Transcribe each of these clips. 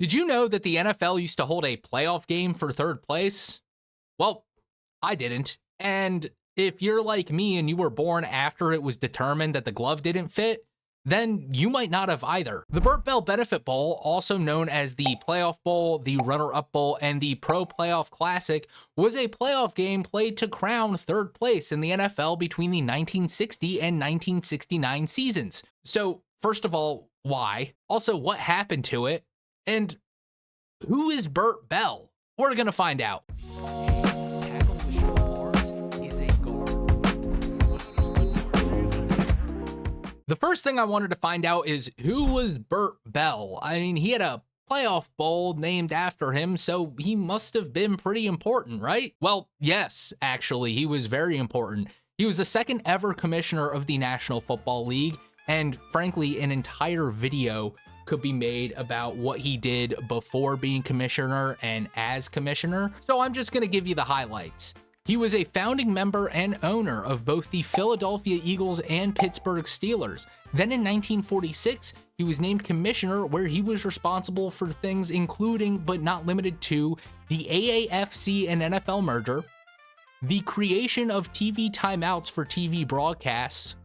Did you know that the NFL used to hold a playoff game for third place? Well, I didn't. And if you're like me and you were born after it was determined that the glove didn't fit, then you might not have either. The Bert Bell Benefit Bowl, also known as the Playoff Bowl, the Runner-Up Bowl, and the Pro Playoff Classic, was a playoff game played to crown third place in the NFL between the 1960 and 1969 seasons. So, first of all, why? Also, what happened to it? And who is Bert Bell? We're gonna find out. Tackle with short arms is a guard. The first thing I wanted to find out is who was Bert Bell? I mean, he had a playoff bowl named after him, so he must have been pretty important, right? Well, yes, actually, he was very important. He was the second ever commissioner of the National Football League, and frankly, an entire video could be made about what he did before being commissioner and as commissioner. So I'm just going to give you the highlights. He was a founding member and owner of both the Philadelphia Eagles and Pittsburgh Steelers. Then in 1946, he was named commissioner, where he was responsible for things including, but not limited to, the AAFC and NFL merger, the creation of TV timeouts for TV broadcasts,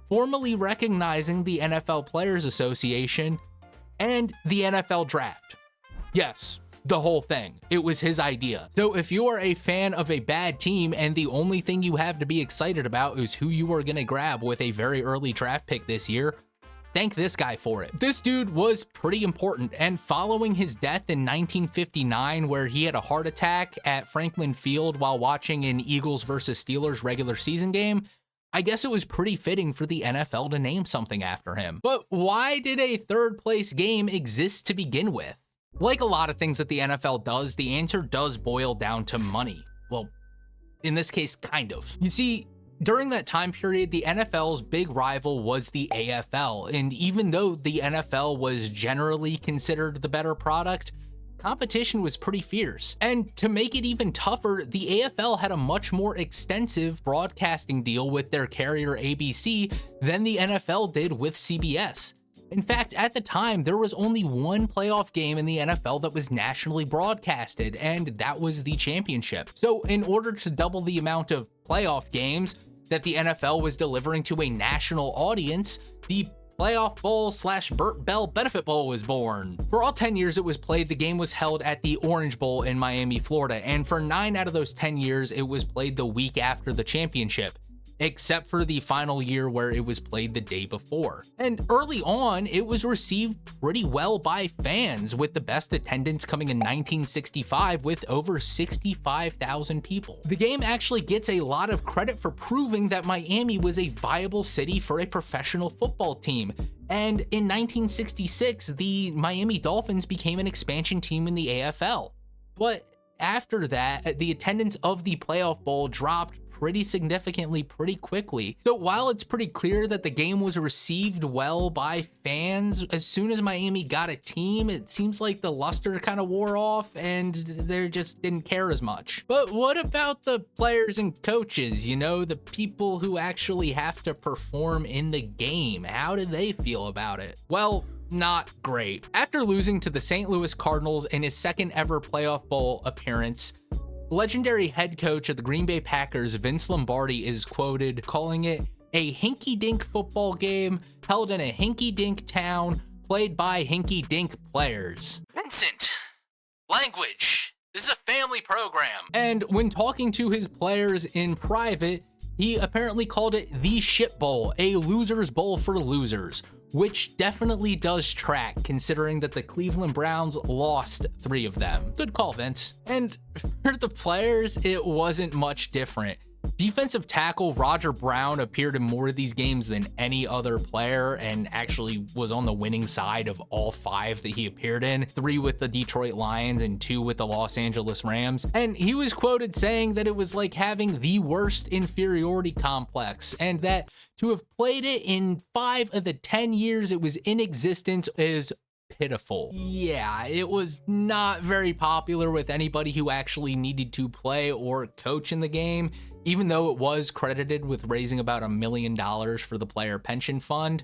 formally recognizing the NFL Players Association, and the NFL draft. Yes, the whole thing. It was his idea. So if you are a fan of a bad team and the only thing you have to be excited about is who you are going to grab with a very early draft pick this year, thank this guy for it. This dude was pretty important, and following his death in 1959, where he had a heart attack at Franklin Field while watching an Eagles versus Steelers regular season game, I guess it was pretty fitting for the NFL to name something after him. But why did a third place game exist to begin with? Like a lot of things that the NFL does, the answer does boil down to money. Well, in this case, kind of. You see, during that time period, the NFL's big rival was the AFL, and even though the NFL was generally considered the better product, competition was pretty fierce. And to make it even tougher, the AFL had a much more extensive broadcasting deal with their carrier ABC than the NFL did with CBS. In fact, at the time, there was only one playoff game in the NFL that was nationally broadcasted, and that was the championship. So in order to double the amount of playoff games that the NFL was delivering to a national audience, the Playoff Bowl / Bert Bell Benefit Bowl was born. For all 10 years it was played, the game was held at the Orange Bowl in Miami, Florida, and for 9 out of those 10 years, it was played the week after the championship, except for the final year where it was played the day before. And early on, it was received pretty well by fans, with the best attendance coming in 1965 with over 65,000 people. The game actually gets a lot of credit for proving that Miami was a viable city for a professional football team. And in 1966, the Miami Dolphins became an expansion team in the AFL. But after that, the attendance of the Playoff Bowl dropped pretty significantly pretty quickly. So while it's pretty clear that the game was received well by fans, as soon as Miami got a team, it seems like the luster kind of wore off and they just didn't care as much. But what about the players and coaches, you know, the people who actually have to perform in the game? How do they feel about it? Well, not great. After losing to the St. Louis Cardinals in his second ever playoff bowl appearance, legendary head coach of the Green Bay Packers, Vince Lombardi, is quoted calling it a hinky-dink football game held in a hinky-dink town played by hinky-dink players. Vincent, language. This is a family program. And when talking to his players in private, he apparently called it the shit bowl, a loser's bowl for losers, which definitely does track considering that the Cleveland Browns lost 3 of them. Good call, Vince. And for the players, it wasn't much different. Defensive tackle Roger Brown appeared in more of these games than any other player and actually was on the winning side of all 5 that he appeared in, 3 with the Detroit Lions and 2 with the Los Angeles Rams. And he was quoted saying that it was like having the worst inferiority complex, and that to have played it in 5 of the 10 years it was in existence is pitiful. Yeah, it was not very popular with anybody who actually needed to play or coach in the game, even though it was credited with raising about $1 million for the player pension fund.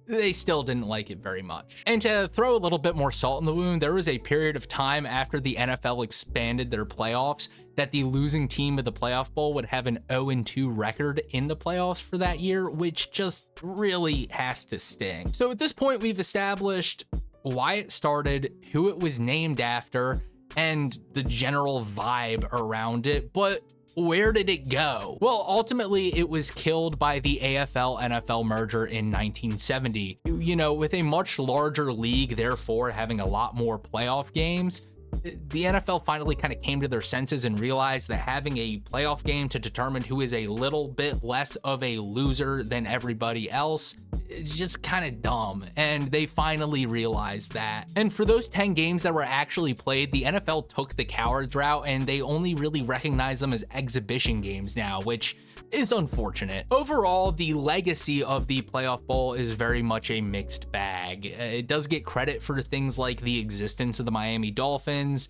they still didn't like it very much. And to throw a little bit more salt in the wound, there was a period of time after the NFL expanded their playoffs that the losing team of the playoff bowl would have an 0-2 record in the playoffs for that year, which just really has to sting. So at this point, we've established why it started, who it was named after, and the general vibe around it, but where did it go? Well, ultimately, it was killed by the AFL-NFL merger in 1970. You know, with a much larger league, therefore having a lot more playoff games, the NFL finally kind of came to their senses and realized that having a playoff game to determine who is a little bit less of a loser than everybody else is just kind of dumb. And they finally realized that. And for those 10 games that were actually played, the NFL took the cowards route and they only really recognize them as exhibition games now, which is unfortunate. Overall, the legacy of the playoff bowl is very much a mixed bag. It does get credit for things like the existence of the Miami Dolphins,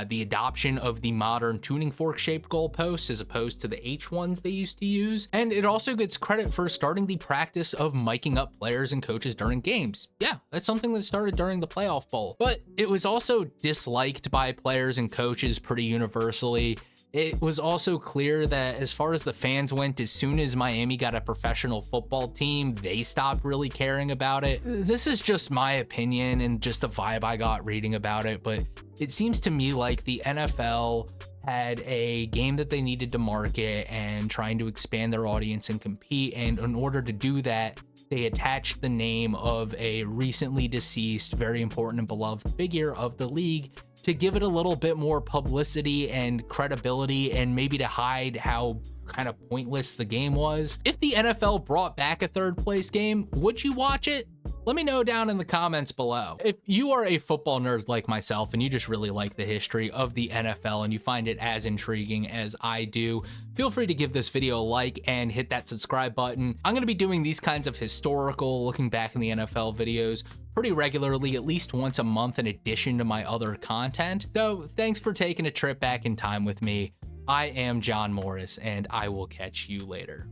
the adoption of the modern tuning fork shaped goalposts as opposed to the H ones they used to use. And it also gets credit for starting the practice of miking up players and coaches during games. Yeah, that's something that started during the playoff bowl, but it was also disliked by players and coaches pretty universally. It was also clear that as far as the fans went, as soon as Miami got a professional football team, they stopped really caring about it. This is just my opinion and just the vibe I got reading about it, but it seems to me like the NFL had a game that they needed to market and trying to expand their audience and compete, and in order to do that, they attached the name of a recently deceased, very important and beloved figure of the league to give it a little bit more publicity and credibility, and maybe to hide how kind of pointless the game was. If the NFL brought back a third place game, would you watch it? Let me know down in the comments below. If you are a football nerd like myself and you just really like the history of the NFL and you find it as intriguing as I do, feel free to give this video a like and hit that subscribe button. I'm going to be doing these kinds of historical looking back in the NFL videos pretty regularly, at least once a month in addition to my other content. So thanks for taking a trip back in time with me. I am John Morris, and I will catch you later.